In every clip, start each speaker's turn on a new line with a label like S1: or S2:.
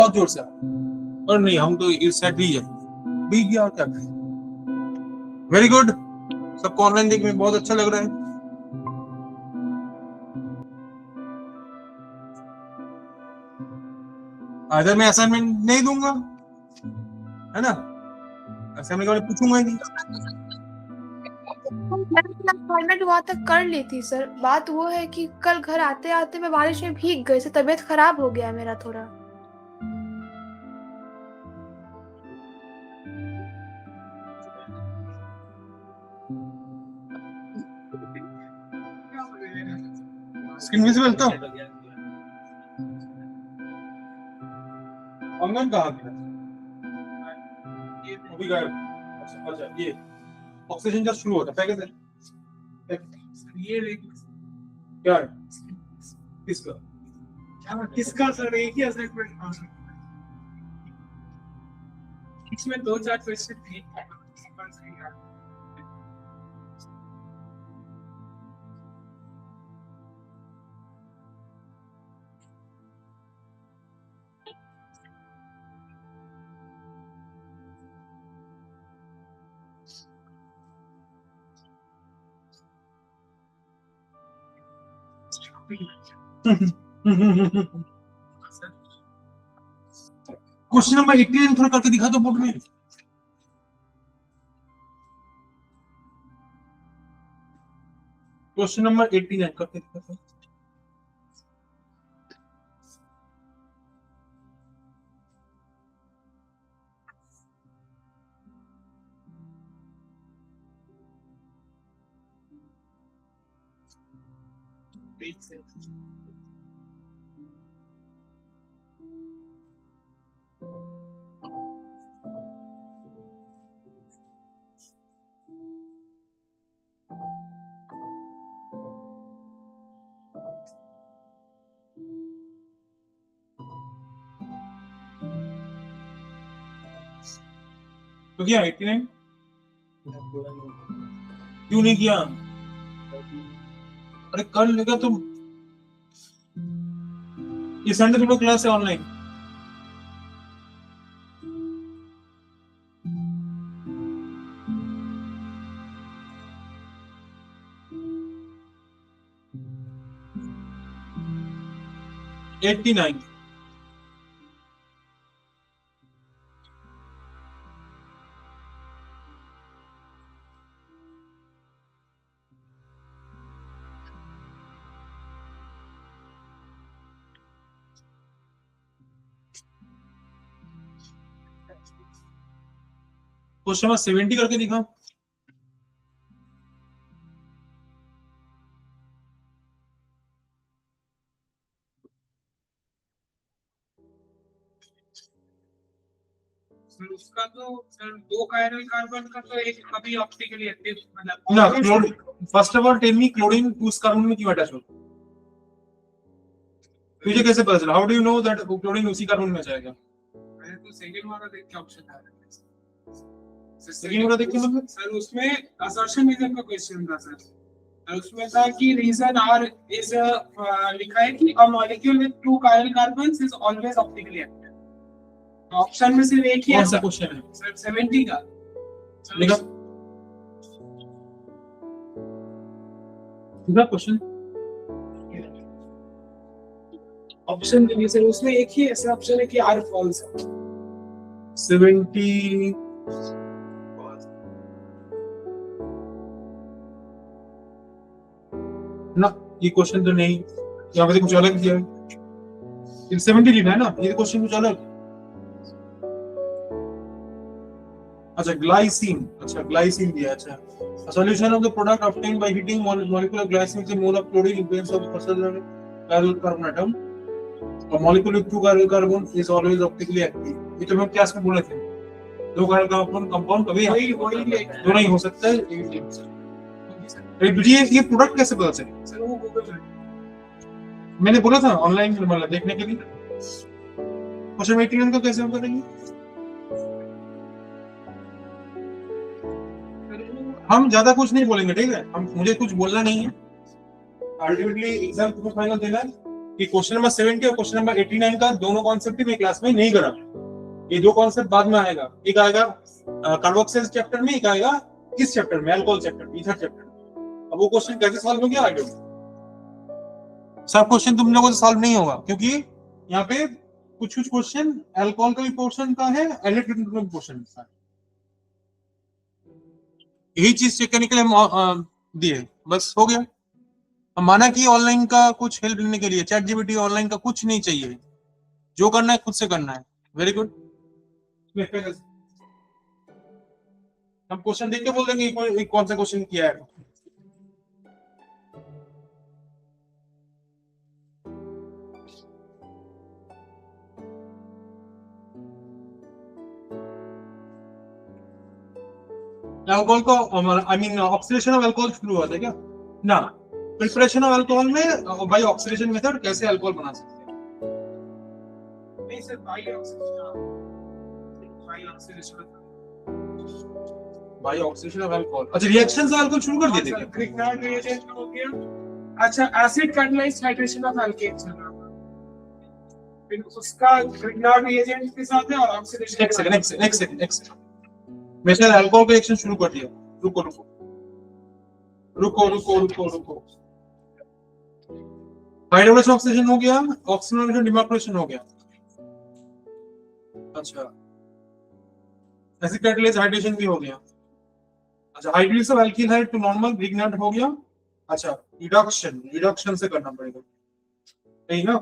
S1: बहुत जोर से, और नहीं हम तो इस साइड भी है भी गया, और क्या करें। वेरी गुड, सबको ऑनलाइन देखने में बहुत अच्छा लग रहा है। अगर मैं असाइनमेंट नहीं दूंगा, है ना, असाइनमेंट के बारे में पूछूंगा ही नहीं।
S2: असाइनमेंट वहां तक कर ली थी सर, बात वो है कि कल घर आते आते मैं बारिश में भीग गई, से तबीयत खराब हो गया मेरा थोड़ा।
S1: स्क्रीन विजिबल तो ऑनलाइन कहाँ गया, ये अभी गायब। अच्छा ये ऑक्सीजन जस्ट शुरू होता है कैसे, ये क्या है, किसका सर, एक ही असाइनमेंट इसमें 2-4 क्वेश्चन थे। क्वेश्चन नंबर 18 थोड़ा करके दिखा दो बोर्ड में। क्वेश्चन नंबर 18 करके दिखा दो। तो क्या 89 क्यों नहीं किया, अरे कर लेगा तुम, ये संडे तुम्हारा क्लास है online. Eighty nine question number 70 करके दिखाओ।
S3: उसका तो सर 2 कायरल कार्बन का तो एक अभी ऑप्टिकली एक्टिव मतलब
S1: ना chlorine, first of all tell me chlorine उस कार्बन में क्यों अटैच होता है, तुझे कैसे पता चला, how do you know that chlorine उसी कार्बन में जाएगा।
S3: मैंने तो सेकंड वाला देख के ऑप्शन आ रहा है
S1: सेकंड वाला देख के मतलब
S3: सर उसमें असर्शन रीजन का क्वेश्चन था सर, और उसमें था कि रीजन आर इज लिखा है कि a molecule with 2 chiral carbons is always optically active. Option में सिर्फ एक ही
S1: कौन सा क्वेश्चन है
S3: सर 70 का
S1: लिखा, लिखा क्वेश्चन
S3: ऑप्शन के लिए सर उसमें एक ही ऐसा ऑप्शन है कि आर फॉल्स है
S1: 70 ना, ये क्वेश्चन तो नहीं, यहाँ पे कुछ अलग दिया है, 70 लिखा है ना, ये क्वेश्चन कुछ अलग। अच्छा ग्लाइसिन, अच्छा ग्लाइसिन दिया, अच्छा solution of the product obtained by heating molecule of glycine with mole of chlorine in presence of parallel carbon atom, a molecule with 2 chiral carbon is always optically active। ये तो हम class में बोले थे, 2 chiral carbon compound कभी दो नहीं हो सकता है। ये प्रोडक्ट कैसे पता चले
S3: सर वो गूगल
S1: मैंने बोला था ऑनलाइन मतलब देखने के लिए, क्वेश्चन 18 का कैसे हम करेंगे, हम ज्यादा कुछ नहीं बोलेंगे, ठीक है, हम मुझे कुछ बोलना नहीं है, अल्टीमेटली एग्जाम को फाइनल देना है, कि क्वेश्चन नंबर 70 और क्वेश्चन नंबर 89 का दोनों कॉन्सेप्ट ही मैं क्लास में नहीं करा। ये दो कॉन्सेप्ट बाद में आएगा, एक आएगा कार्बोक्सिल्स चैप्टर में, एक आएगा किस चैप्टर में, अल्कोहल चैप्टर, ईथर चैप्टर। अब वो क्वेश्चन कैसे सॉल्व होंगे आगे, सब क्वेश्चन तुम लोगों से सॉल्व नहीं होगा, क्योंकि यहाँ पे कुछ कुछ क्वेश्चन अल्कोहल का भी पोर्शन का है, इलेक्ट्रिक का भी पोर्शन का है। यही चीज चेक करने के लिए हम दिए, बस हो गया। हम माना कि ऑनलाइन का कुछ हेल्प लेने के लिए चैट जीपीटी ऑनलाइन का कुछ नहीं चाहिए, जो करना है खुद से करना है। Very good. हम क्वेश्चन देख के बोल देंगे कौन सा क्वेश्चन किया है। अल्कोहल को I mean oxidation of alcohol शुरू हुआ था क्या ना, प्रिपरेशन ऑफ अल्कोहल में बाय ऑक्सीडेशन मेथड कैसे अल्कोहल बना सकते हैं।
S3: नहीं sir, by
S1: oxidation of alcohol, अच्छा रिएक्शन से अल्कोहल शुरू कर देते क्या।
S3: ग्रिग्नार्ड रिएजेंट हो गया। अच्छा, acid catalysed hydration of alkene चल रहा था, फिर उसका ग्रिग्नार्ड रिएजेंट के साथ है और ऑक्सीडेशन।
S1: एक सेकंड मैं शायद अल्कोहल का रिएक्शन शुरू कर दिया। रुको रुको रुको रुको रुको रुको हाइड्रोजन ऑक्सीजन हो गया, ऑक्सीजन डिमार्केशन हो गया। अच्छा, एसिड कैटलाइज्ड हाइड्रेशन भी हो गया। अच्छा, hydrolysis of alkene to normal Grignard हो गया। अच्छा, रिडक्शन से करना पड़ेगा, सही ना।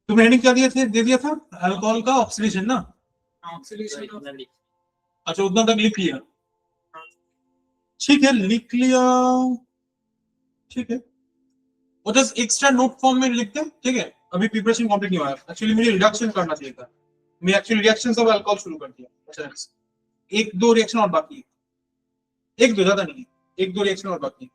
S1: तुमने हेडिंग क्या दे दिया था, अल्कोहल का ऑक्सीडेशन ना,
S3: ऑक्सीडेशन।
S1: अच्छा उतना तक लिख लिया, ठीक है लिख लिया, ठीक है। वो जस्ट एक्स्ट्रा नोट फॉर्म में लिखते हैं, ठीक है। अभी प्रिपरेशन कंप्लीट नहीं हुआ है, एक्चुअली मुझे रिडक्शन करना चाहिए था, मैं एक्चुअली रिएक्शंस ऑफ अल्कोहल शुरू कर दिया। अच्छा, एक दो रिएक्शन और बाकी है, एक दो, ज्यादा नहीं, एक दो रिएक्शन और बाकी है।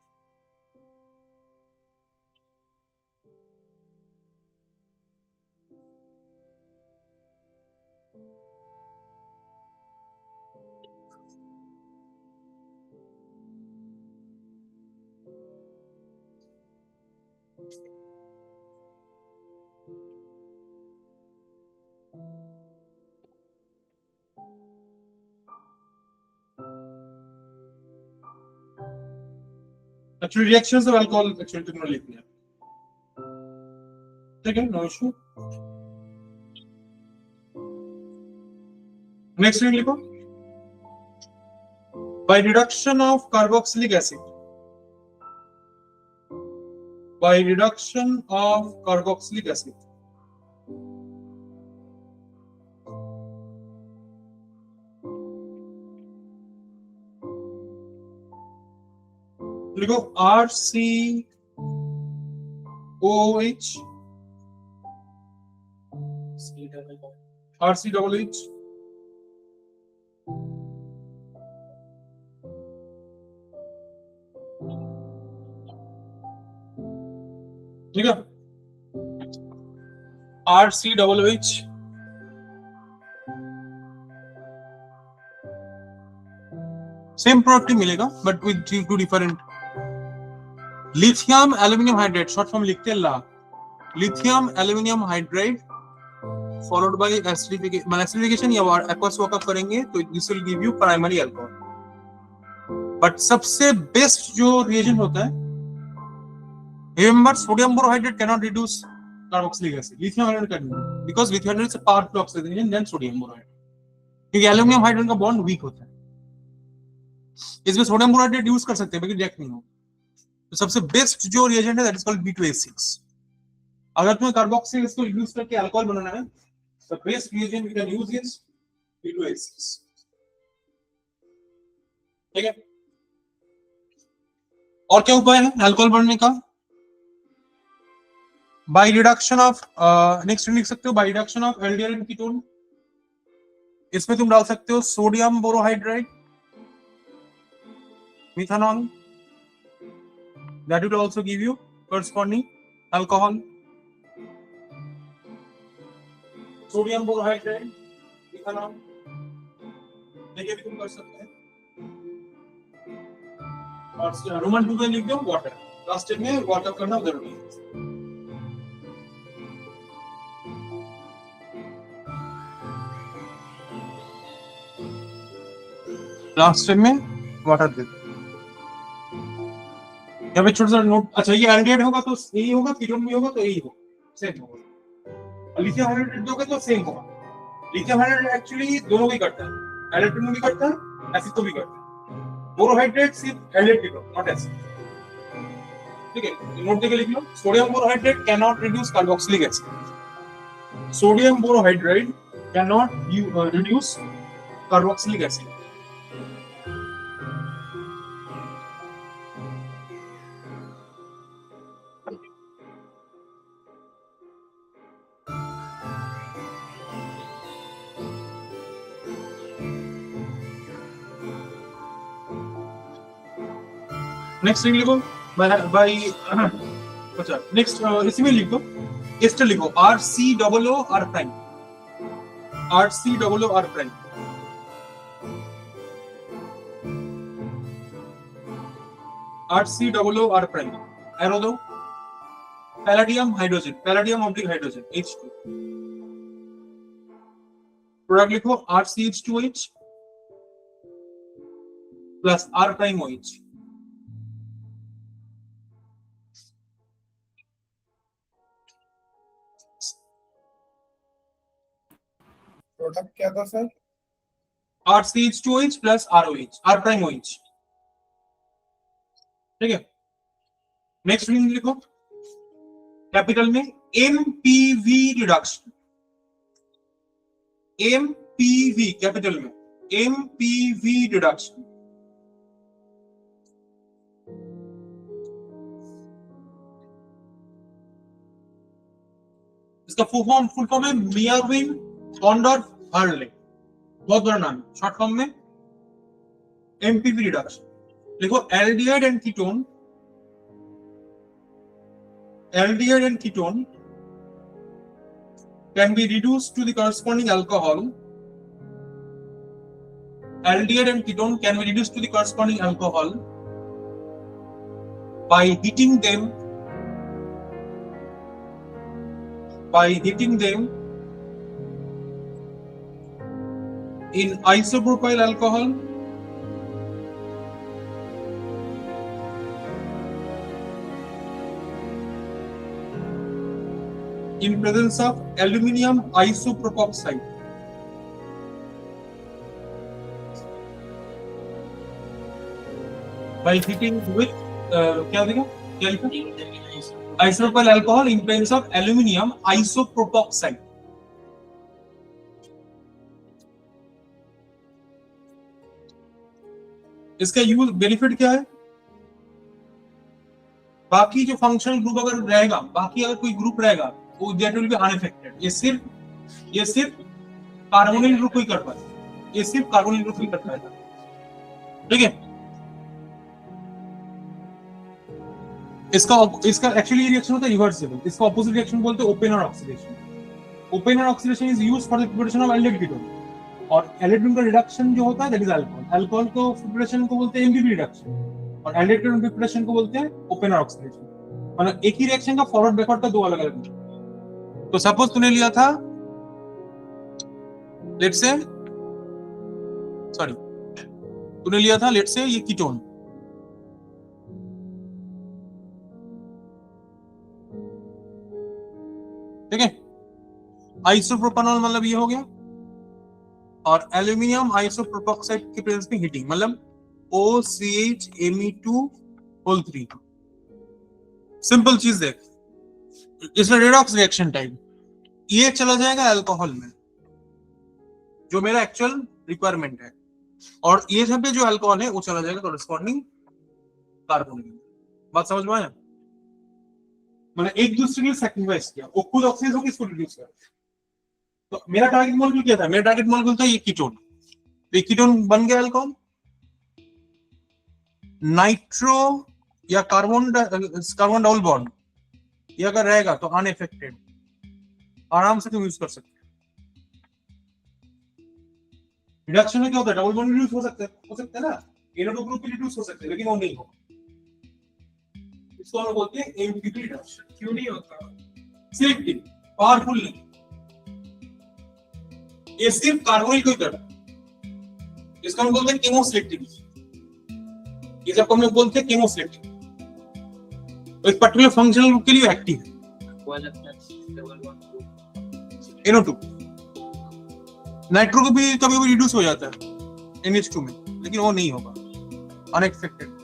S1: Actually reactions of alcohol actually तुमने लिख दिया, ठीक है, नो इशू। नेक्स्ट लिखो, by reduction of carboxylic acid, by reduction of carboxylic acid, लिखो RCOH RCOH ठीक है, RCOH सेम प्रोडक्ट ही मिलेगा but with two different. Lithium aluminium hydride, short form लिखते हैं ला, lithium aluminium hydride followed by acidification या एक्वस वॉकअप करेंगे तो this will give you primary alcohol. But सबसे बेस्ट जो रिएजेंट होता है, remember sodium borohydrate cannot reduce carboxylic acid, lithium hydride can, because lithium hydride is a powerful oxidation than sodium borohydrate, क्योंकि aluminium hydrogen का bond weak होता है। इसमें sodium borohydride use कर सकते हैं लेकिन रिएक्ट नहीं होगा। तो सबसे बेस्ट जो रिएजेंट है दैट इज कॉल्ड B2H6। अगर तुम्हें कार्बोक्सिल इसको यूज करके अल्कोहल बनाना है, the best reagent we can use is B2H6, ठीक है। और क्या उपाय है अल्कोहल बनने का, बाय रिडक्शन ऑफ, नेक्स्ट लिख सकते हो by reduction of aldehyde and ketone. इसमें तुम डाल सकते हो sodium borohydride, methanol, that will also give you corresponding alcohol, sodium borohydride, methanol, देखिए भी तुम कर सकते हैं। और रोमन 2 में लिख दो वाटर, लास्ट स्टेप में वाटर करना जरूरी है। लास्ट स्टेप में वाटर दे दो। यहाँ पे छोटा सा नोट, अच्छा ये एल्डिहाइड होगा तो यही होगा, कीटोन भी होगा तो यही होगा, सेम होगा। लिथियम हाइड्राइड दोगे तो सेम होगा। लिथियम हाइड्राइड एक्चुअली दोनों भी करता है, एल्डिहाइड भी करता है, एसिड को भी करता है। बोरोहाइड्रेट सिर्फ एल्डिहाइड कीटोन, नॉट एसिड। ठीक है, नोट देके लिख लो। Sodium borohydrate can not reduce carboxylic acid. Sodium borohydrate can not reduce carboxylic acid. Next लिख लो बाय अच्छा नेक्स्ट इसी में लिख दो, एस्टर लिखो RCOO R prime, RCOO R prime. RCOO R prime arrow दो। Palladium hydrogen, palladium oblique hydrogen H2। Product लिखो RCH2H plus R prime OH।
S3: Product क्या था sir?
S1: RCH2H plus ROH, R prime OH। ठीक है, next reading लिखो capital में MPV reduction, MPV capital में MPV reduction. इसका फुल फॉर्म है मियाविन कॉन्डोर हर्ले, बहुत बड़ा नाम है, शॉर्ट फॉर्म में MPV रिडक्शन। लिखो aldehyde and ketone, aldehyde and ketone can be reduced to the corresponding alcohol. Aldehyde and ketone can be reduced to the corresponding alcohol by heating them in isopropyl alcohol in presence of aluminium isopropoxide. By heating with क्या लिखा? Isopropyl alcohol in presence of aluminium isopropoxide. इसका use benefit क्या है? बाकी जो functional group अगर रहेगा, बाकी अगर कोई ग्रुप रहेगा that will be unaffected. ये सिर्फ कार्बोनिल ग्रुप ही कर पाता है, ये सिर्फ कार्बोनिल ग्रुप ही कर पाता है। ठीक है, इसका एक्चुअली रिएक्शन होता है रिवर्सिबल। इसका ऑपोजिट रिएक्शन बोलते हैं Oppenauer oxidation. Oppenauer oxidation is used for the preparation of aldehyde ketone, और एल्डिहाइड का रिडक्शन जो होता है दैट इज अल्कोहल। अल्कोहल को प्रिपरेशन को बोलते हैं एमपीवी रिडक्शन, और एल्डिहाइड कीटोन प्रिपरेशन को बोलते हैं ओपेनर ऑक्सीडेशन। मतलब एक ही रिएक्शन का फॉरवर्ड बैकवर्ड का दो अलग अलग। तो सपोज तूने लिया था, लेट्स से तूने लिया था लेट्स से ये कीटोन, ठीक है। आइसोप्रोपेनॉल मतलब ये हो गया, और एल्यूमिनियम आइसोप्रोपोक्साइड की प्रेजेंस में हीटिंग मतलब OCH Me2O3। सिंपल चीज देख, इसमें रेडॉक्स रिएक्शन टाइम ये चला जाएगा अल्कोहल में, जो मेरा एक्चुअल रिक्वायरमेंट है, और ये सब पे जो अल्कोहल है वो चला जाएगा कॉरेस्पॉन्डिंग कार्बन में। बात समझ में आया? मैंने एक दूसरे के लिए सैक्रिफाइस किया, वो खुद ऑक्सीजन को किसको रिड्यूस कर। तो मेरा टारगेट मॉलिक्यूल क्या था? मेरा टारगेट मॉलिक्यूल था ये कीटोन। तो ये कीटोन बन गया अल्कोहल। नाइट्रो या कार्बन डबल बॉन्ड ये अगर रहेगा तो अनइफेक्टेड, आराम से तुम यूज कर सकते हैं। रिडक्शन में क्या होता है? डबल बॉन्ड रिड्यूस हो सकता है ना, NO2 ग्रुप भी रिड्यूस हो सकते हैं, लेकिन वो नहीं होगा। इसको हम बोलते हैं एम्पिटी रिडक्शन।
S3: क्यों नहीं होता?
S1: सिलेक्टिव, पावरफुल नहीं, ये सिर्फ कार्बोनिल को ही करता है। इसको हम बोलते हैं कीमोसेलेक्टिव। ये जब हम बोलते हैं कीमोसेलेक्टिव, तो एक पर्टिकुलर फंक्शनल ग्रुप के लिए एक्टिव है। NO2 नाइट्रो को भी कभी कभी रिड्यूस हो जाता है NH2 में, लेकिन वो नहीं होगा, अनएक्सपेक्टेड।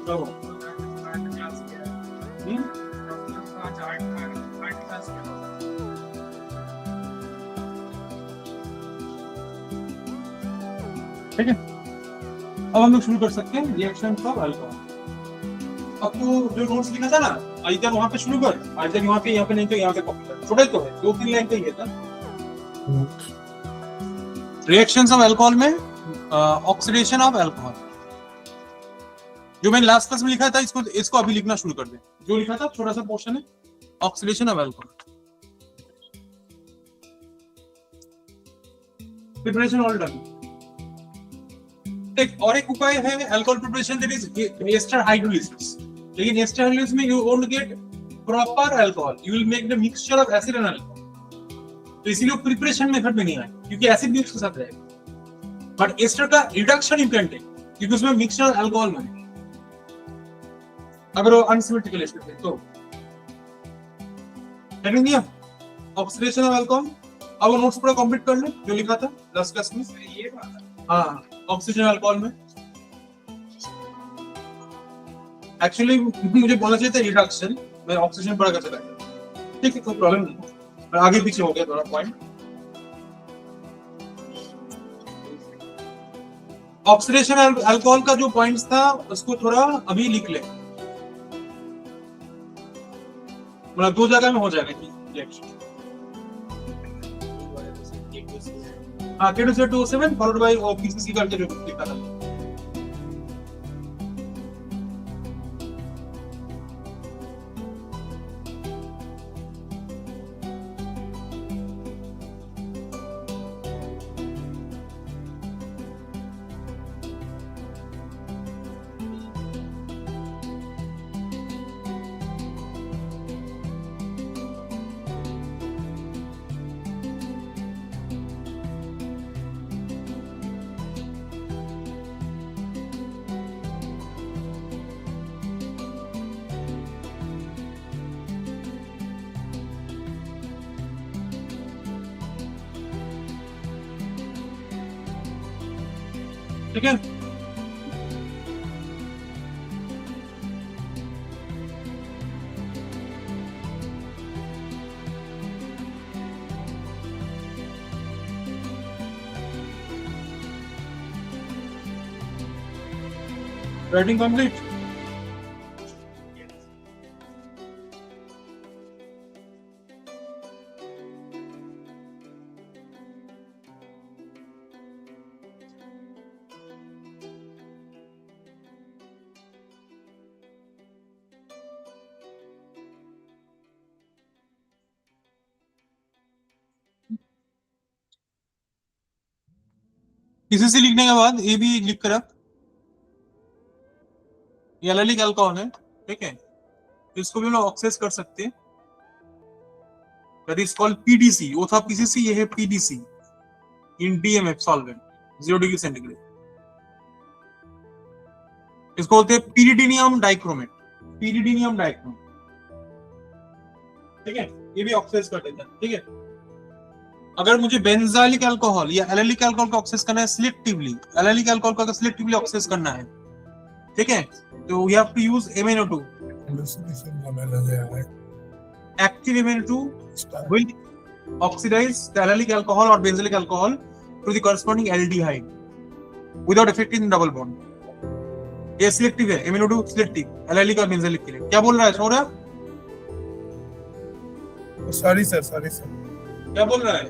S1: चलो ठीक है, अब हम लोग शुरू कर सकते हैं रिएक्शन ऑफ अल्कोहल। अब तो जो नोट्स लिखा था ना, आइदर वहां पे शुरू कर, आइदर यहाँ पे नहीं तो यहाँ पे कॉपी कर, छोटा तो है, 2-3 लाइन का ही है था। रिएक्शंस ऑफ अल्कोहल में ऑक्सीडेशन ऑफ अल्कोहल, जो मैंने लास्ट क्लास में लिखा था, इसको अभी लिखना शुरू कर दे। जो लिखा था छोटा सा पोर्शन है, oxidation of alcohol. Preparation all done. और एक उपाय है alcohol preparation, that is ester hydrolysis. लेकिन एस्टर हाइड्रोलिसिस में you won't get proper alcohol, you will make the mixture of acid and alcohol. तो इसीलिए प्रिपरेशन मेथड में नहीं आए, क्योंकि एसिड भी उसके साथ रहेगा। बट एस्टर का रिडक्शन यू कैन टेक, क्योंकि उसमें मिक्सचर अल्कोहल में है। अगर वो अनसिमेट्रिकल एस्टर है तो हेडिंग दिया ऑक्सीडेशन ऑफ अल्कोहल। अब वो नोट्स पूरा कंप्लीट कर ले जो लिखा था लास्ट क्लास में।
S3: ये बात है।
S1: हाँ, ऑक्सीजन अल्कोहल में एक्चुअली मुझे बोलना चाहिए था रिडक्शन, मैं ऑक्सीजन पढ़ा कर चला गया। ठीक है, कोई प्रॉब्लम नहीं, पर आगे पीछे हो गया थोड़ा पॉइंट। ऑक्सीडेशन अल्कोहल का जो पॉइंट्स था उसको थोड़ा अभी लिख ले, मतलब 2 जगह में हो जाएगा रिएक्शन। हाँ, K2CO2O7 फॉलोड बाय PCC करके जो लिखा था। ठीक है, राइटिंग कंप्लीट। PCC लिखने के बाद ये भी लिख कर रख, ये एल्काइलिक अल्कोहल है, ठीक है, इसको भी हम लोग ऑक्सीडाइज कर सकते हैं। That is called PDC. वो था पीसीसी, ये है पीडीसी इन डीएमएफ सॉल्वेंट 0 डिग्री सेंटीग्रेड. इसको बोलते हैं पीरिडीनियम डाइक्रोमेट. पीरिडीनियम डाइक्रोमेट, ठीक है, ये भी ऑक्साइड कर देता है. ठीक है, अगर मुझे बेंजाइलिक अल्कोहल या एल्काइलिक अल्कोहल को ऑक्साइड करना है सिलेक्टिवली, एल्काइलिक अल्कोहल को अगर सिलेक्टिवली ऑक्साइड करना है, ठीक है, तो we have to use MnO2. Active MnO2 will oxidize the allylic alcohol or benzylic alcohol to the corresponding aldehyde without affecting double bond. ये सिलेक्टिव है, MnO2 सिलेक्टिव एल्काइलिक और बेंजाइलिक के लिए. क्या बोल रहा है सौरभ?
S4: सॉरी सर
S1: क्या बोल रहा है?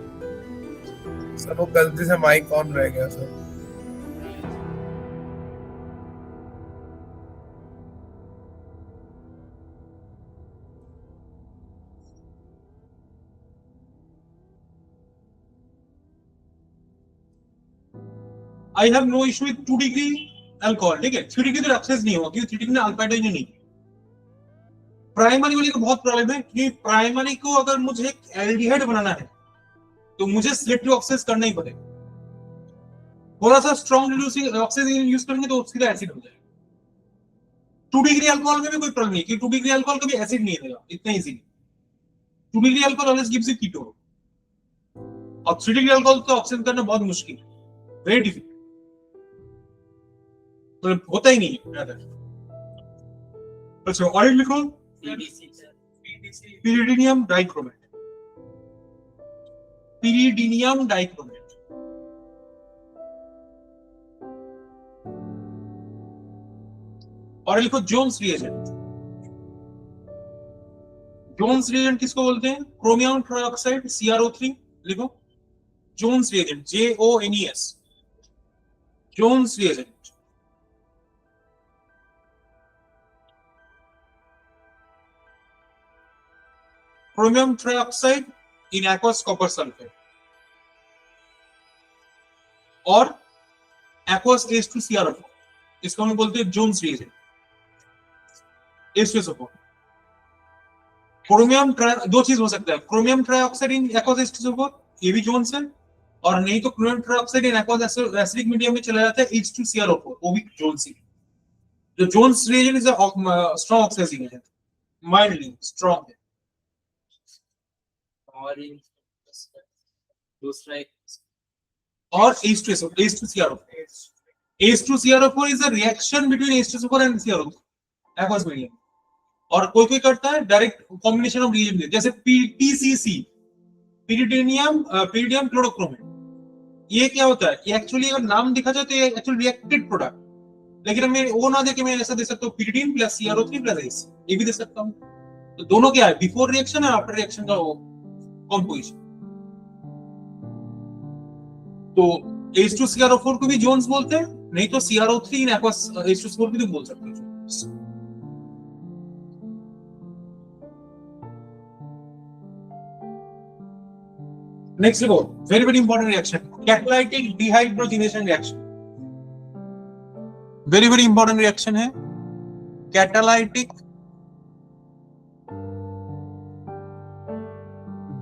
S4: सर वो गलती से माइक ऑन रह गया sir.
S1: I have no issue with 2 degree alcohol. ठीक है, 3 डिग्री तो ऑक्साइड नहीं होगा क्योंकि 3 डिग्री में अल्काइड नहीं. प्राइमरी वाले का बहुत प्रॉब्लम है कि प्राइमरी को अगर मुझे एक एल्डिहाइड बनाना है तो मुझे सिलेक्टिव ऑक्साइड करना ही पड़ेगा. थोड़ा सा स्ट्रॉन्ग रिड्यूसिंग ऑक्साइड यूज करेंगे तो सीधा एसिड हो जाएगा. 2 डिग्री अल्कोहल में भी कोई प्रॉब्लम नहीं क्योंकि 2 डिग्री अल्कोहल कभी एसिड नहीं देगा इतना easily. 2 degree alcohol always gives you ketone और 3 डिग्री अल्कोहल को ऑक्साइड करना बहुत मुश्किल, वेरी डिफिकल्ट, तो होता ही नहीं है. अच्छा, ऑयल लिखो, pyridinium dichromate. Pyridinium dichromate. और लिखो जोन्स रिएजेंट. जोन्स रिएजेंट किसको बोलते हैं? Chromium trioxide CrO3. लिखो Jones reagent, JONES, Jones reagent. Chromium trioxide in aqueous copper sulfate और aqueous H2CrO4, इसको हम बोलते हैं जोन्स रिएजेंट. H2SO4. क्रोमियम दो चीज हो सकता है, क्रोमियम ट्राइऑक्साइड इन aqueous H2SO4, ये भी जोन्स है, और नहीं तो क्रोमियम ट्राइऑक्साइड इन aqueous एसिडिक मीडियम में चला जाता है H2CrO4, वो भी जोन्स ही. जो Jones reagent is a strong oxidising agent, mildly strong है.
S5: और दूसरा
S1: और H2CrO4. H2CrO4 is a reaction between H2SO4 and CrO4 aqueous medium. और कोई करता है डायरेक्ट कॉम्बिनेशन ऑफ रिएजेंट, जैसे PTCC, pyridinium chlorochromate. ये क्या होता है? ये एक्चुअली अगर नाम देखा जाए तो ये एक्चुअली रिएक्टेड प्रोडक्ट, लेकिन मैं वो ना देके मैं ऐसा दे सकता हूँ pyridine plus CrO3 plus H, ये भी दे सकता हूँ. तो दोनों क्या है? बिफोर रिएक्शन और आफ्टर रिएक्शन का कॉम्पोजिशन. तो H2CrO4 को भी जोन्स बोलते हैं, नहीं तो CrO3 इन aqueous H2SO4 भी तो बोल सकते हैं. नेक्स्ट देखो, very very important reaction, catalytic dehydrogenation reaction. Very very important reaction है कैटालाइटिक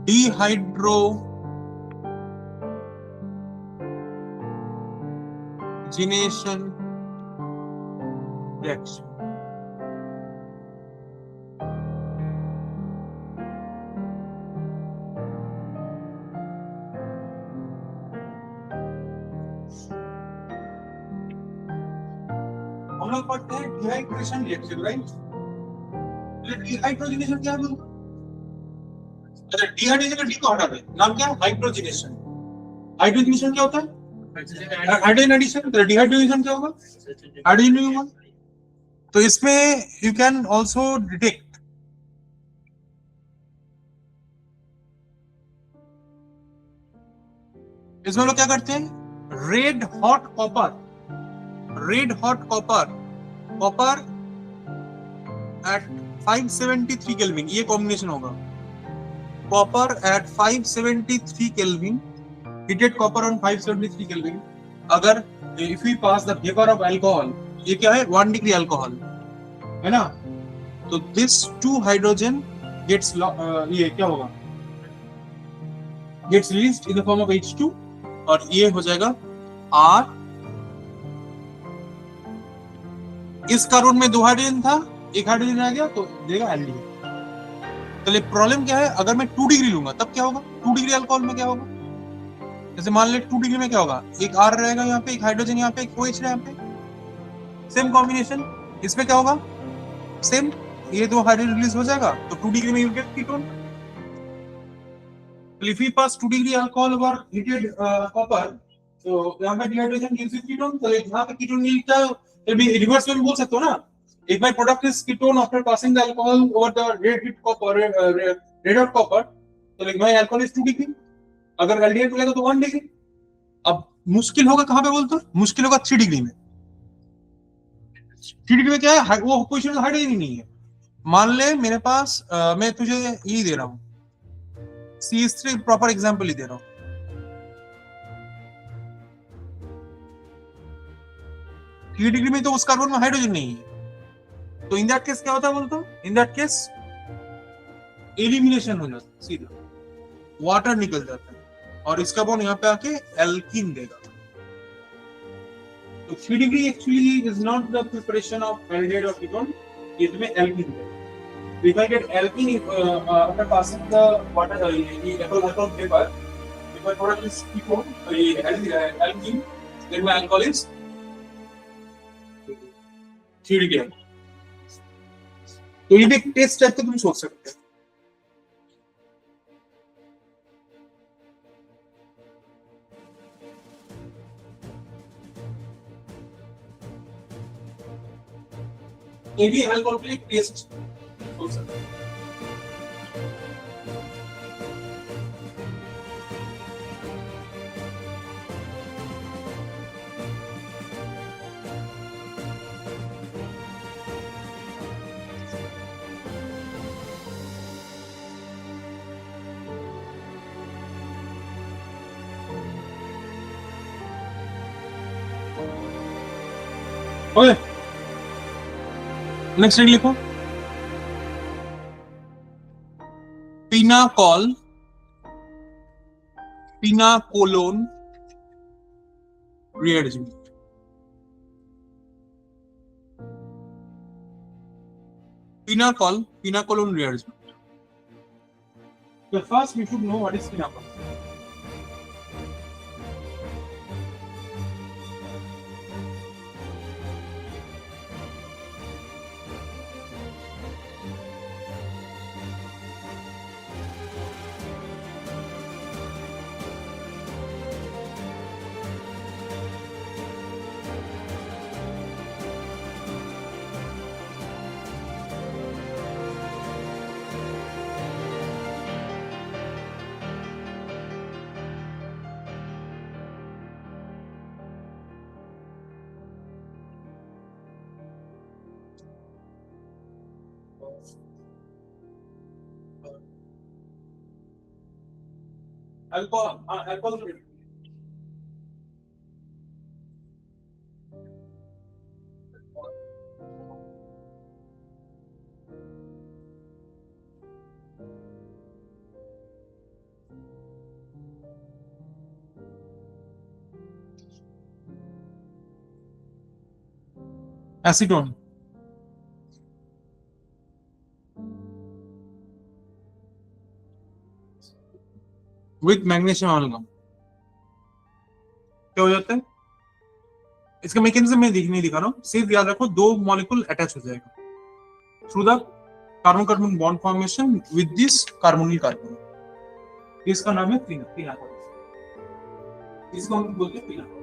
S1: डिहाइड्रोजिनेशन रिएक्शन. हम लोग पढ़ते हैं डिहाइड्रेशन रिएक्शन, राइट? डिहाइड्रोजिनेशन क्या है? अच्छा, डिहाइड्रेशन का डी को हटा दे, नाम क्या है? हाइड्रोजिनेशन. हाइड्रोजिनेशन क्या होता है? Hydrogen addition. तो डिहाइड्रोजिनेशन क्या होगा? हाइड्रोजन नहीं होगा. तो इसमें यू कैन आल्सो डिटेक्ट इसमें लोग क्या करते हैं? Red hot copper at 573 kelvin, ये कॉम्बिनेशन होगा. Copper at 573 kelvin, heated copper on 573 kelvin. अगर if we pass the vapor of alcohol, ये क्या है? 1 डिग्री अल्कोहल है ना, तो this 2 हाइड्रोजन gets ये क्या होगा? Gets released in the form of H2 और ये हो जाएगा R। इस कार्बन में 2 हाइड्रोजन था, 1 हाइड्रोजन रह गया तो देगा एल्डिहाइड। तो प्रॉब्लम क्या है, अगर मैं 2 डिग्री लूंगा तब क्या होगा, 2 डिग्री अल्कोहल में क्या होगा, जैसे मान ले 2 डिग्री में क्या होगा, एक R रहेगा यहाँ पे, एक हाइड्रोजन यहाँ पे, एक OH यहाँ पे, सेम कॉम्बिनेशन। इसमें क्या होगा, सेम, ये 2 हाइड्रोजन रिलीज हो जाएगा तो 2 डिग्री में you get ketone. If we pass 2 degree alcohol over heated copper, तो यहाँ पे डिहाइड्रेशन गिव्स यू कीटोन। तो यहाँ पे कीटोन मिलता है, फिर भी रिवर्स में भी बोल सकते हो ना, if my product is ketone after passing the alcohol over the red heat copper, red hot copper, तो like my alcohol is 2 degree, अगर एल्डिहाइड मिलेगा तो 1 डिग्री। अब मुश्किल होगा कहां पे बोलते हो, मुश्किल होगा 3 डिग्री में। 3 डिग्री में क्या है, वो पोजीशन हाइड्रोजन ही नहीं है। मान ले मेरे पास मैं तुझे ये दे रहा हूं, CH3 प्रॉपर एग्जांपल ही दे रहा हूं। डिग्री में तो उस कार्बन में हाइड्रोजन नहीं है, तो इन दैट केस क्या होता है बोलते हो, इन दैट केस एलिमिनेशन हो जाता है, सीधा वाटर निकल जाता है और इसका बॉन्ड यहाँ पे आके एल्कीन देगा। तो 3 degree actually is not the preparation of aldehyde और कीटोन, इसमें एल्कीन देगा। If I get alkene after passing the water, the alcohol vapor, if my product is ketone, alkene, then my alcohol is 3 degree. तो ये भी एक test type का तुम सोच सकते हो। ये भी अल्कोहल के लिए टेस्ट सोच सकते हो। ओके, नेक्स्ट रीड लिखो, पिनाकोलोन rearrangement. Pinacolon rearrangement. So first we should know what is pinacol. Alcohol. Acetone. With magnesium amalgam क्या हो जाता है, इसका मैकेनिज्म मैं नहीं दिखा रहा हूं, सिर्फ याद रखो 2 मॉलिक्यूल अटैच हो जाएगा through the carbon carbon bond formation with this carbonyl carbon. इसका नाम है पिनाकोल, इसको हम बोलते हैं pinacol.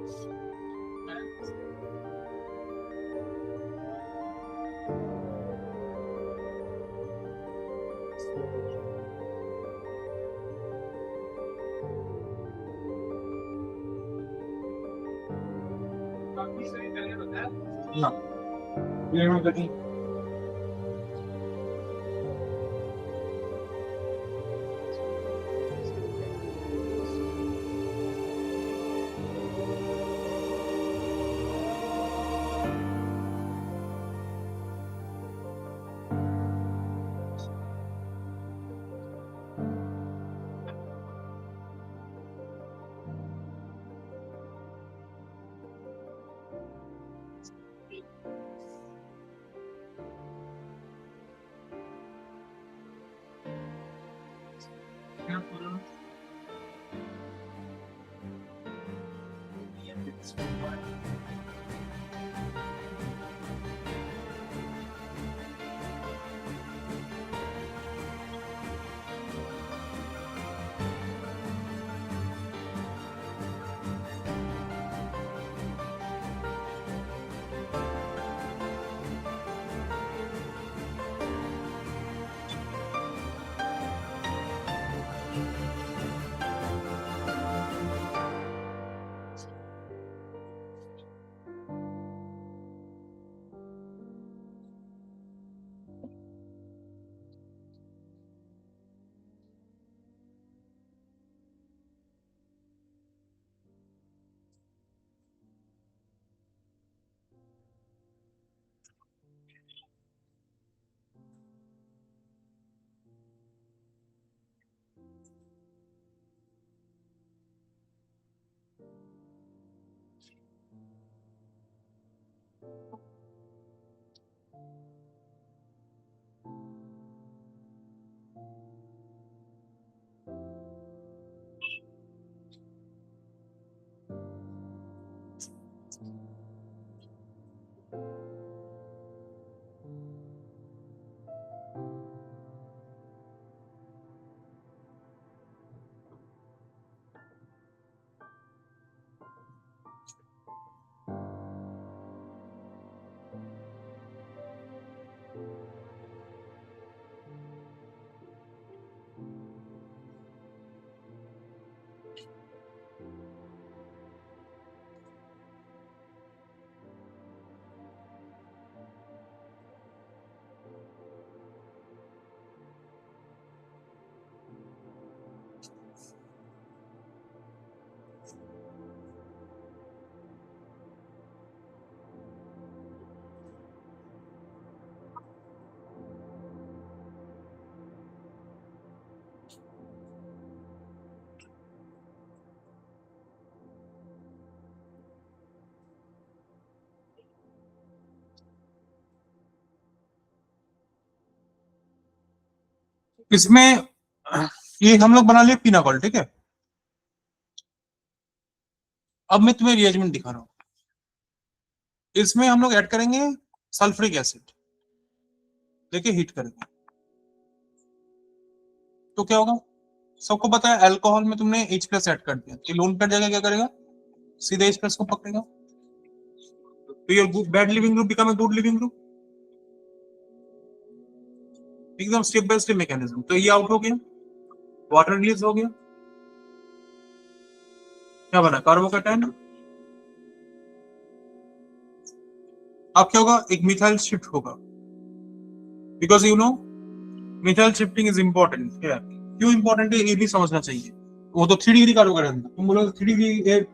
S1: No. You know the
S3: क्या करो?
S1: इसमें ये हम लोग बना लिए पिनाकोल, ठीक है। अब मैं तुम्हें रिएजमेंट दिखा रहा हूं। इसमें हम लोग ऐड करेंगे सल्फ्यूरिक एसिड, देखिए हिट करेंगे तो क्या होगा। सबको पता है अल्कोहल में तुमने H+ ऐड कर दिया, तो लोन पेयर जगह क्या करेगा, सीधे H+ को पकड़ेगा, तो your bad leaving group become a good leaving group, एकदम स्टेप बाय स्टेप मैकेनिज्म। तो ये आउट हो गया, वाटर रिलीज हो गया, क्या बना, कार्बोकैटायन। अब क्या होगा, एक मिथाइल शिफ्ट होगा, because you know methyl shifting is important. क्यों इंपॉर्टेंट है ये भी समझना चाहिए। वो तो 3 डिग्री कार्बोकैटायन था, तुम बोलोगे 3 डिग्री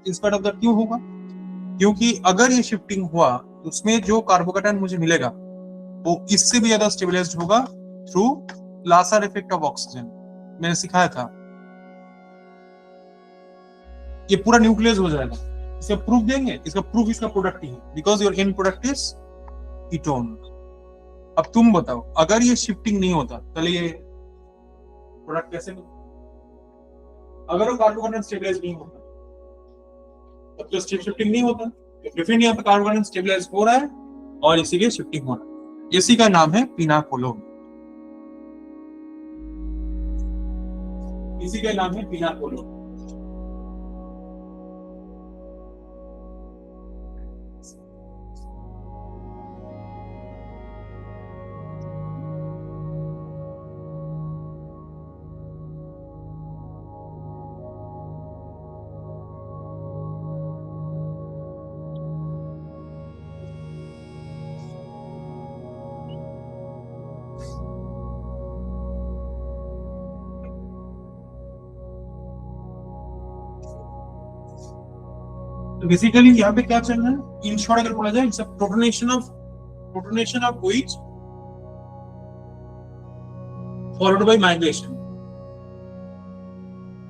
S1: इंस्पाइट ऑफ दैट क्यों होगा, क्योंकि अगर ये शिफ्टिंग हुआ तो उसमें जो कार्बोकैटायन मुझे मिलेगा वो इससे भी ज्यादा स्टेबलाइज्ड होगा थ्रू लासर इफेक्ट ऑफ ऑक्सीजन, मैंने सिखाया था। ये पूरा न्यूक्लियस हो जाएगा। इसका प्रूफ देंगे, इसका प्रूफ इसका प्रोडक्ट ही है, because your and product is ketone. अब तुम बताओ, अगर ये शिफ्टिंग नहीं होता तो ये प्रोडक्ट कैसे मिलता, अगर वो कार्बोकैटायन स्टेबलाइज नहीं होता तब तो शिफ्टिंग नहीं होता। डिफरेंट यहाँ पे कार्बोकैटायन स्टेबलाइज हो रहा है और इसी के शिफ्टिंग हो रहा है। इसी का नाम है पिनाकोलोन, इसी का नाम है पिनाकोलोन। तो बेसिकली यहाँ पे क्या चल रहा है, इन शॉर्ट अगर बोला जाए, it's a protonation of OH followed by migration,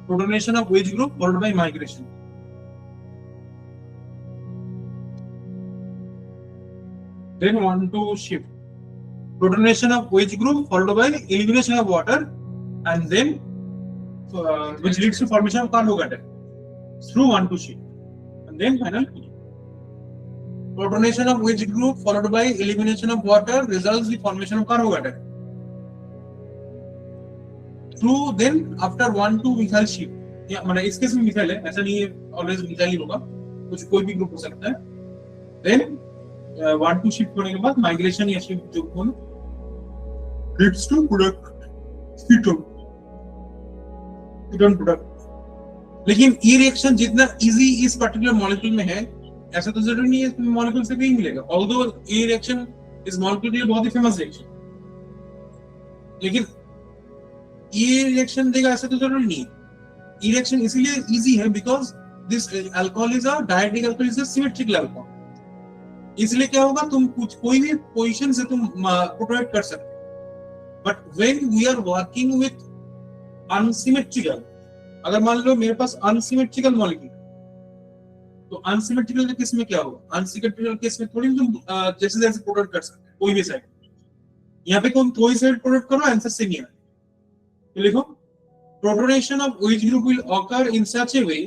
S1: protonation of OH group followed by migration. then want to shift. Protonation of OH group followed by elimination of water, and then which leads to formation of carbocation through 1,2 shift, and then final heating. Protonation of OH group followed by elimination of water results in formation of carbocation. Through then after 1,2 methyl shift, या मतलब इस case में methyl है, ऐसा नहीं है always methyl ही होगा, कुछ कोई भी ग्रुप हो सकता है. Then 1,2 शिफ्ट होने के बाद माइग्रेशन या शिफ्ट जो होना leads to product ketone product. लेकिन ये रिएक्शन जितना इजी इस पर्टिकुलर मॉलिक्यूल में है, ऐसा तो जरूरी नहीं है इस मॉलिक्यूल से भी मिलेगा. ऑल्दो ये रिएक्शन इस मॉलिक्यूल के लिए बहुत ही फेमस रिएक्शन, लेकिन ये रिएक्शन देगा ऐसा तो जरूरी नहीं है. ये रिएक्शन इसीलिए इजी है because this alcohol is a डायरेक्टिक alcohol, is a symmetrical alcohol. इसलिए क्या होगा, तुम कुछ कोई भी पोजीशन से तुम प्रोटोनेट कर सकते. But when we are working with unsymmetrical, अगर मान लो मेरे पास अनसिमेट्रिकल मॉलिक्यूल, तो अनसिमेट्रिकल के केस में क्या होगा, अनसिमेट्रिकल केस में थोड़ी तुम जैसे जैसे प्रोटोनेट कर सकते कोई भी साइड. यहाँ पे कोई साइड प्रोटोनेट करो, आंसर सेम ही है. तो लिखो protonation of OH group will occur in such a way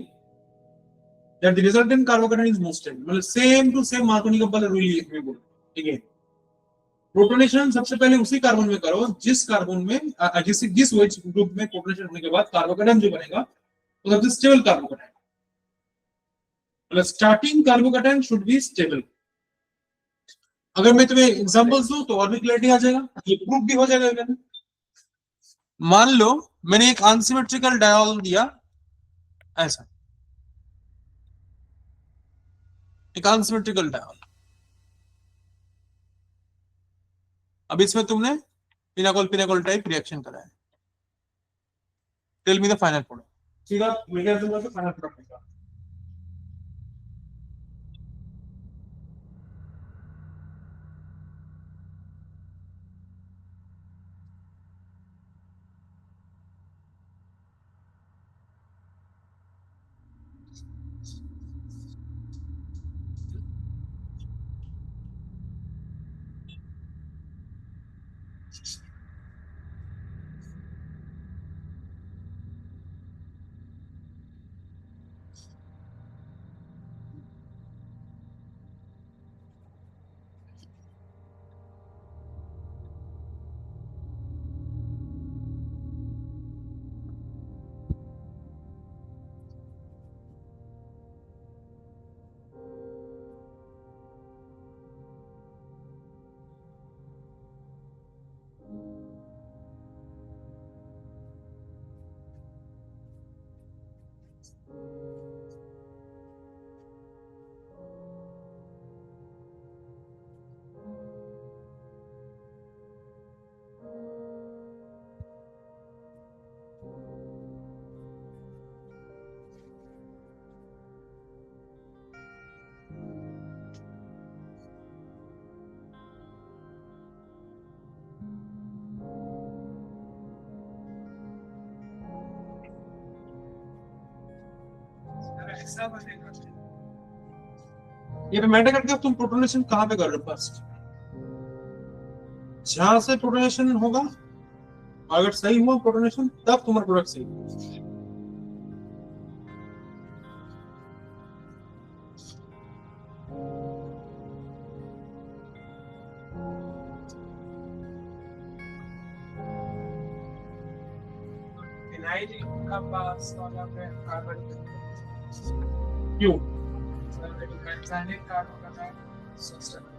S1: that the resultant carbocation is most stable. मतलब same to same Markovnikov rule में बोलो. ठीक है, प्रोटोनेशन सबसे पहले उसी कार्बन में करो जिस कार्बन में जिस OH ग्रुप में प्रोटोनेशन होने के बाद कार्बोकेटाइन जो बनेगा वो सबसे स्टेबल कार्बोकेटाइन. मतलब starting carbocation should be stable. अगर मैं तुम्हें एग्जांपल्स दूं तो और भी क्लैरिटी आ जाएगा, ये प्रूफ भी हो जाएगा. मान लो मैंने एक अनसिमेट्रिकल डायोल दिया, ऐसा एक अनसिमेट्रिकल डायोल. अब इसमें तुमने पिनाकोल टाइप रिएक्शन कराया. Tell me the final product. सीधा मैं क्या दूंगा तो फाइनल प्रोडक्ट निकाल.
S3: ऐसा बनेगा.
S1: ये पे मैटर करके तुम प्रोटोनेशन कहां पे कर रहे हो. फर्स्ट जहां से प्रोटोनेशन होगा, अगर सही हुआ प्रोटोनेशन तब तुम्हारा प्रोडक्ट सही होगा.
S3: फिनाइल का पास वाला पे कार्बन
S1: क्यों?
S3: बेंजाइनिक कार्बोकेटाइन सब्सटेंस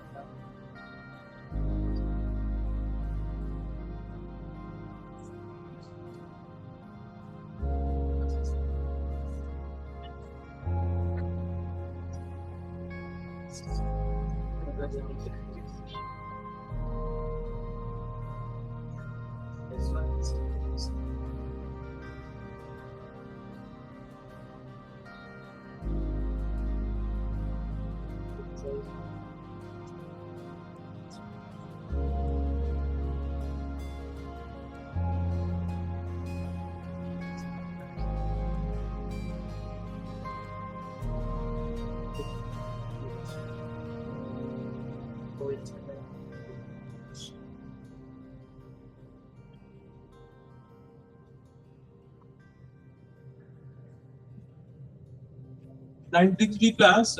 S1: 93 प्लस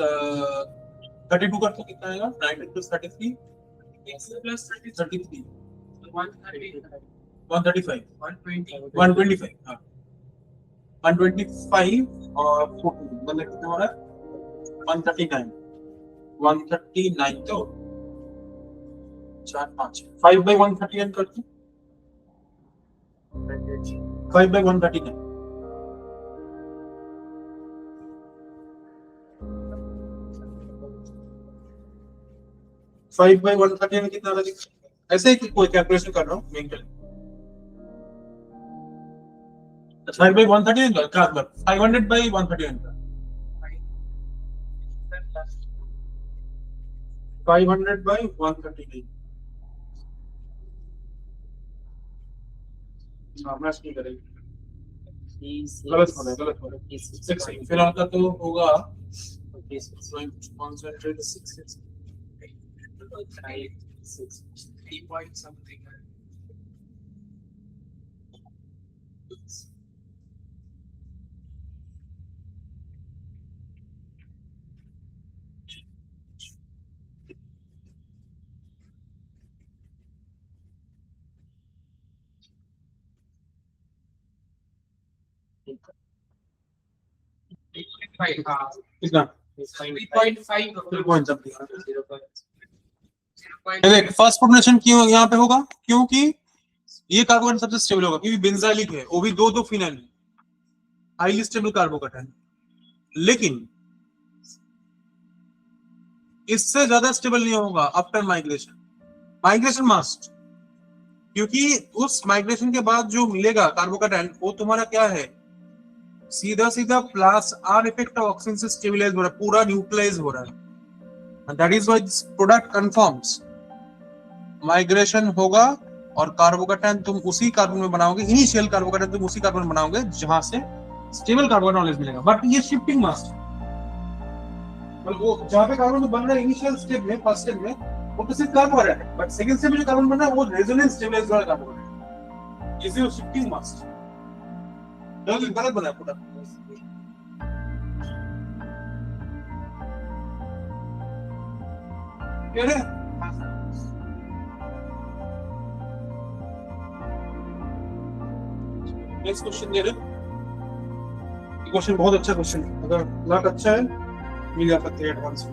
S1: 32 करके कितना आएगा? 90 प्लस 33
S3: plus
S1: 33
S3: 130
S1: 135
S3: 120
S1: 125 हाँ 125 और 14 मतलब कितना हो रहा है? 139 तो 4 5 5 by 139 करते 5 by 139 5 by 139 कितना आ रहा है? ऐसे ही कोई कैलकुलेशन कर रहा हूँ मेंटली 5 by 139 का 500 by 139 का 500 by 139 हाँ मैच नहीं करेगी गलत हो रहा है एक सेकंड फिलहाल का तो होगा concentrate
S3: 3 point something
S1: कितना
S3: 3.5
S1: 3 something देख फर्स्ट प्रोपोर्शन क्यों यहाँ पे होगा? क्योंकि ये कार्बोकेटाइन सबसे स्टेबल होगा क्योंकि बेंजाइलिक है वो भी दो फिनाइल हाईली स्टेबल कार्बोकेटाइन लेकिन इससे ज्यादा स्टेबल नहीं होगा आफ्टर माइग्रेशन मस्ट क्योंकि उस माइग्रेशन के बाद जो मिलेगा कार्बोकेटाइन वो तुम्हारा क्या है? सीधा plus are effect of oxygen से स्टेबलाइज हो रहा है पूरा न्यूट्रलाइज हो रहा है and that is why this product conforms migration होगा और कार्बोकेटाइन तुम उसी कार्बन में बनाओगे इनिशियल कार्बोकेटाइन तुम उसी कार्बन में बनाओगे जहां से स्टेबल कार्बोकेटाइन ऑलवेज मिलेगा बट ये शिफ्टिंग मस्ट मतलब वो जहां पे कार्बन बन रहा है इनिशियल स्टेप में फर्स्ट स्टेप में वो तो सिर्फ कार्बोकेटाइन है बट सेकंड स्टेप में जो कार्बन बन रहा है वो रेजोनेंस स्टेबलाइज वाला कार्बोकेटाइन इसे वो शिफ्टिंग मस्ट गलत बना पूरा क्लियर है? नेक्स्ट क्वेश्चन दे रहे ये क्वेश्चन बहुत अच्छा क्वेश्चन है अगर लक अच्छा है मिल जा सकते हैं एडवांस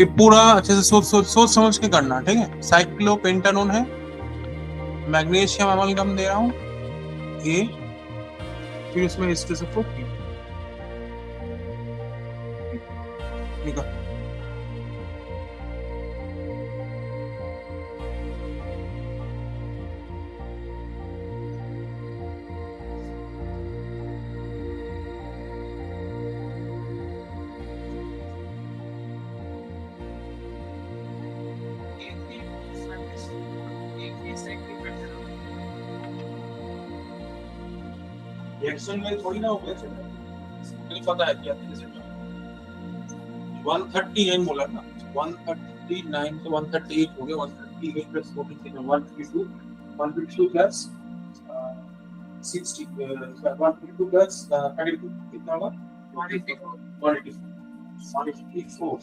S1: ये पूरा अच्छे से सोच समझ के करना ठीक है साइक्लोपेंटानोन है मैग्नीशियम अमालगम दे रहा हूँ ए फिर इसमें स्टेसोफोक ठीक है रिएक्शन में थोड़ी ना हो गया मुझे पता है क्या 139 बोला ना 139 तो 138 हो गया 138 प्लस 43 152 152 प्लस 60 152 प्लस 32 कितना होगा 184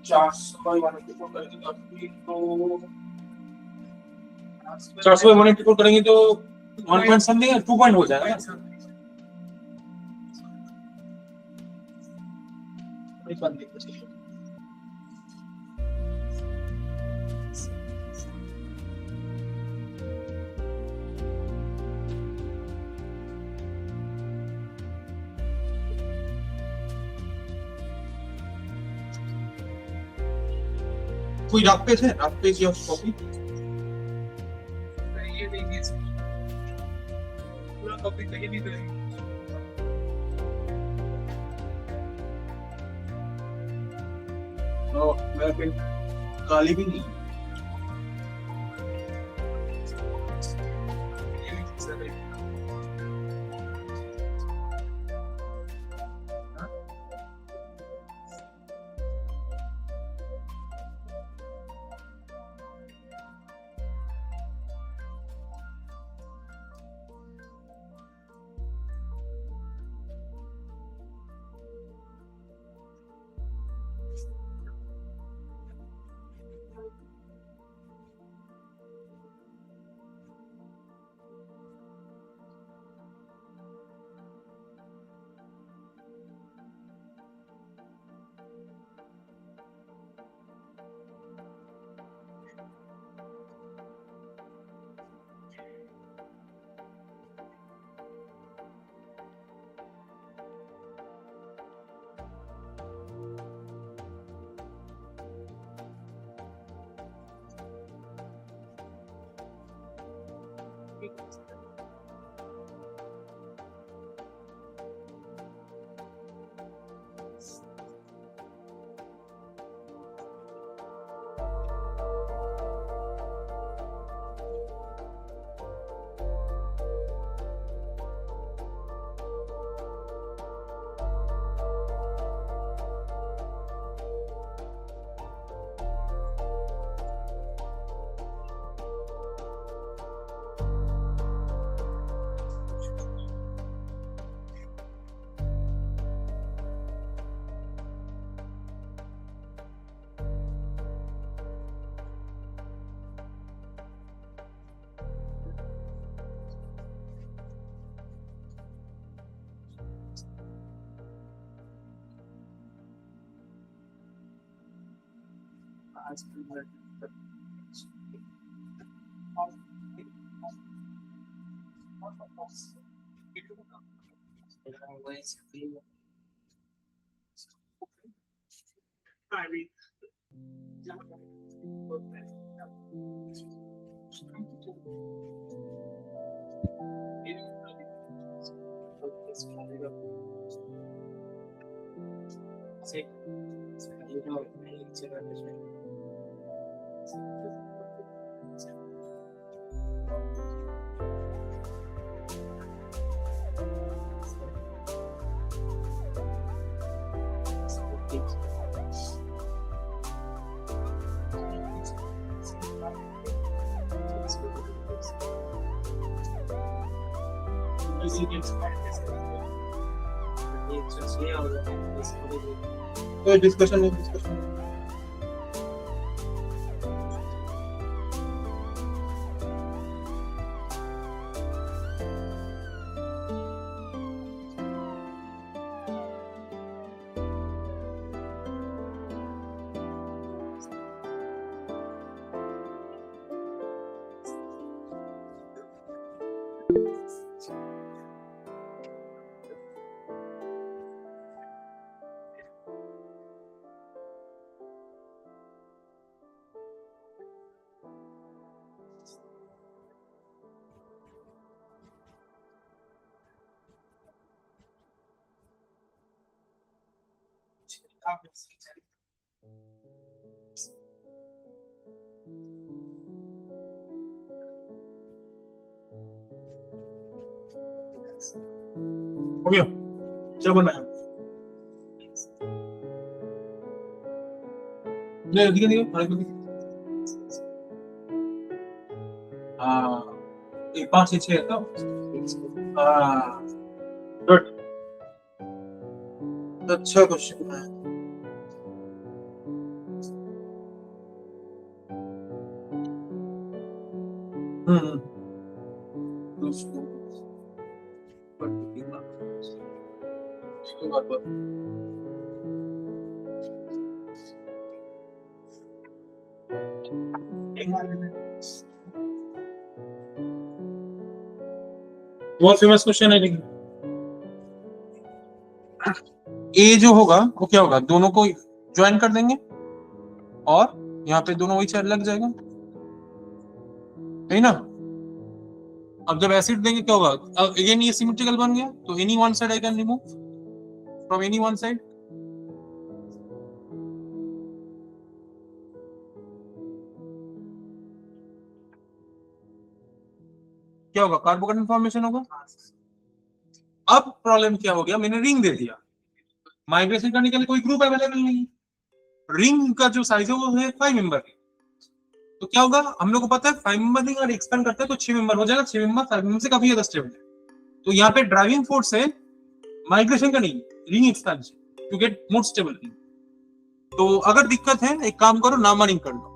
S1: 400 बाय 184 करेंगे तो 400 बाय 184 करेंगे तो 1 पॉइंट समथिंग 2 पॉइंट हो जाएगा एक बार देखो चलिए कोई रफ पेज है रफ पेज या कॉपी
S3: ये देखिए पूरा कॉपी कहीं नहीं करेंगे
S1: तो मेरा पेन काली भी नहीं
S3: ये भी सर
S1: कोई डिस्कशन नहीं, डिस्कशन हो गया। क्या बनना है? नहीं दिखे दिखे हमारे को दिखे। हाँ, एक 5 से 6 है तो हाँ गुड, अच्छा क्वेश्चन है। हम्म उसको बात बात बहुत फेमस क्वेश्चन है, लेकिन ए जो होगा वो क्या होगा, दोनों को ज्वाइन कर देंगे और यहाँ पे दोनों वही चेयर लग जाएगा, है ना। अब जब एसिड देंगे क्या होगा, अगेन ये सिमेट्रिकल बन गया, तो any one side I can remove from any one side. क्या होगा, कार्बोकेटाइन फॉर्मेशन होगा। अब प्रॉब्लम क्या हो गया, मैंने रिंग दे दिया, माइग्रेशन करने के लिए कोई ग्रुप अवेलेबल नहीं है, रिंग का जो साइज है वो है 5 मेंबर, तो क्या होगा, हम लोग को पता है 5 मेंबर रिंग अगर एक्सपेंड करते हैं तो 6 मेंबर हो जाएगा, 6 मेंबर 5 मेंबर से काफी ज्यादा स्टेबल है। तो यहाँ पे ड्राइविंग फोर्स है माइग्रेशन का नहीं, ring expansion to get more stable ring. तो अगर दिक्कत है एक काम करो, नंबरिंग कर लो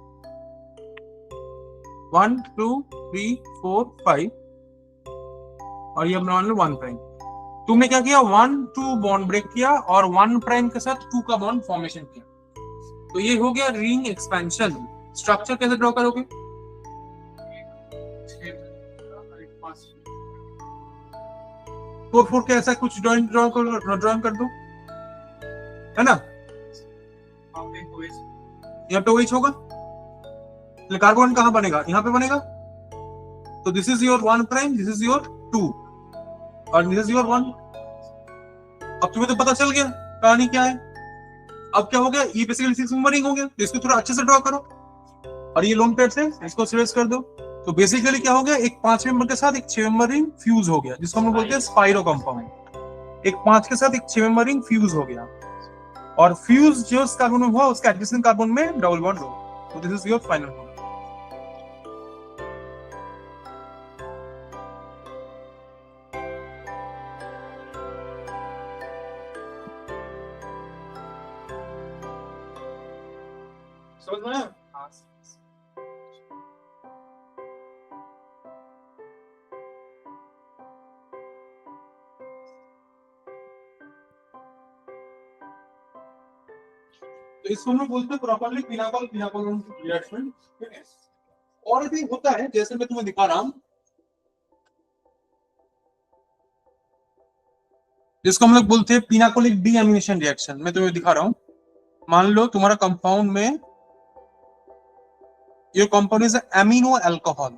S1: 1 2 3 4 5 और ये मान लो 1 प्राइम। तुमने क्या किया, 1 2 बॉन्ड ब्रेक किया और 1 प्राइम के साथ 2 का बॉन्ड फॉर्मेशन किया, तो ये हो गया रिंग एक्सपेंशन। स्ट्रक्चर कैसे ड्रॉ करोगे, फोर के ऐसा कुछ ड्राइंग कर दो, है ना। यहाँ पे OH होगा, कार्बन कहाँ बनेगा, यहाँ पे बनेगा, तो this is your 1 prime, this is your 2 और दिस इज योर 1। अब तुम्हें तो पता चल गया कहानी क्या है। अब क्या हो गया, ये बेसिकली 6 मेंबर रिंग हो गया, तो इसको थोड़ा अच्छे से ड्रॉ करो और ये लोन पेयर से इसको स्ट्रेस कर दो। तो बेसिकली क्या हो गया, एक 5 मेंबर के साथ एक 6 मेंबर रिंग फ्यूज हो गया, जिसको हम लोग बोलते हैं स्पाइरो कंपाउंड। एक 5 के साथ एक 6 मेंबर रिंग फ्यूज हो गया और फ्यूज जो उस कार्बन में हुआ उसका एडजेसेंट कार्बन में डबल बॉन्ड हो। तो this is your final bond. समझ में आया? तो इसको हम लोग बोलते हैं प्रॉपर्ली पिनाकॉल पिनाकॉल रिएक्शन। ठीक है, और भी होता है जैसे मैं तुम्हें दिखा रहा हूं, जिसको हम लोग बोलते हैं पिनाकोलिक डीएमिनेशन रिएक्शन। मैं तुम्हें दिखा रहा हूं, मान लो तुम्हारा कंपाउंड में your compound is amino alcohol.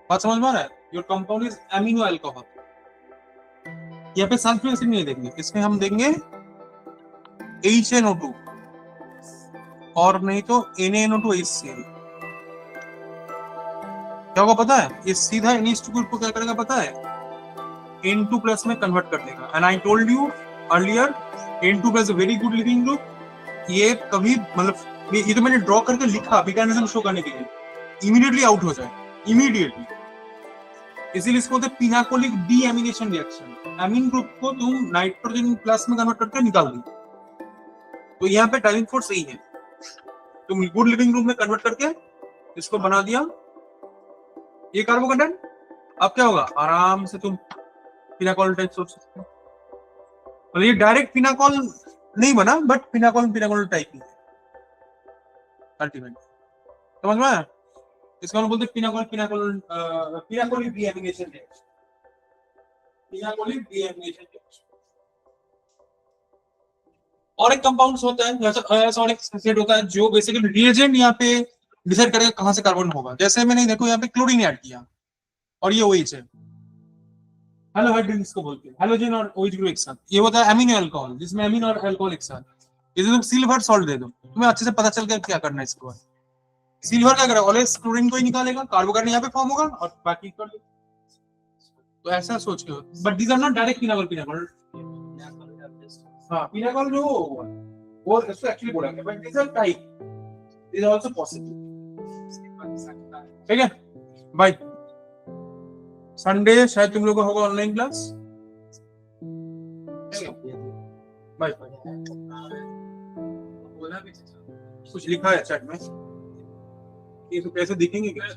S1: बात समझ में आ रहा है? Your compound is amino alcohol. यहाँ पे सल्फर एसिड नहीं देंगे, इसमें हम देंगे HNO2 और नहीं तो NaNO2HCl। क्या होगा पता है, ये सीधा NH2 ग्रुप को क्या करेगा पता है, N2 प्लस में कन्वर्ट कर देगा। And I told you earlier, N2 plus very good leaving group. ये कभी मतलब ये तो मैंने ड्रॉ करके लिखा मैकेनिज्म शो करने के लिए, इमीडिएटली आउट हो जाए, इमीडिएटली। इसीलिए इसको बोलते हैं pinacolic deamination reaction. Amine group को तुम नाइट्रोजन प्लस में कन्वर्ट करके निकाल दी। तो यहाँ पे ड्राइविंग फोर्स सही है, तुम गुड लिविंग ग्रुप में कन्वर्ट करके इसको बना दिया ये कार्बोकेटायन। अब क्या होगा, आराम से तुम पिनाकोल टाइप सोच सकते हो। तो ये डायरेक्ट पिनाकोल नहीं बना, बट पिनाकोल टाइप ही है अल्टीमेटली। समझ में आया? इसको हम बोलते हैं pinacolic deamination reaction. Pinacolic deamination reaction. और एक कंपाउंड्स होता है, ऐसा और एक सेट होता है जो बेसिकली रिएजेंट यहाँ पे डिसाइड करेगा कहां से कार्बन होगा। जैसे मैंने देखो यहाँ पे क्लोरीन ऐड किया और ये OH है, हेलोहाइड्रिन इसको बोलते हैं, हेलोजन और OH ग्रुप एक साथ, ये होता है एमिनो अल्कोहल, जिसमें एमिन और अल्कोहल एक साथ। यदि तुम सिल्वर सॉल्ट दे दो, तुम्हें अच्छे से पता चल गया क्या करना है इसको। सिल्वर क्या करेगा, ऑलवेज क्लोरीन को ही निकालेगा, कार्बोकेटायन यहाँ पे फॉर्म होगा और बाकी कर लो। तो ऐसा सोच के, but these are not direct pinacol. हाँ, पिनाकोल जो वो इसको एक्चुअली बोला गया, but this are type, this are also possible. ठीक है, बाय। संडे शायद तुम लोगों का होगा ऑनलाइन क्लास। बाय। कुछ लिखा है चैट में, ये तो कैसे दिखेंगे क्या?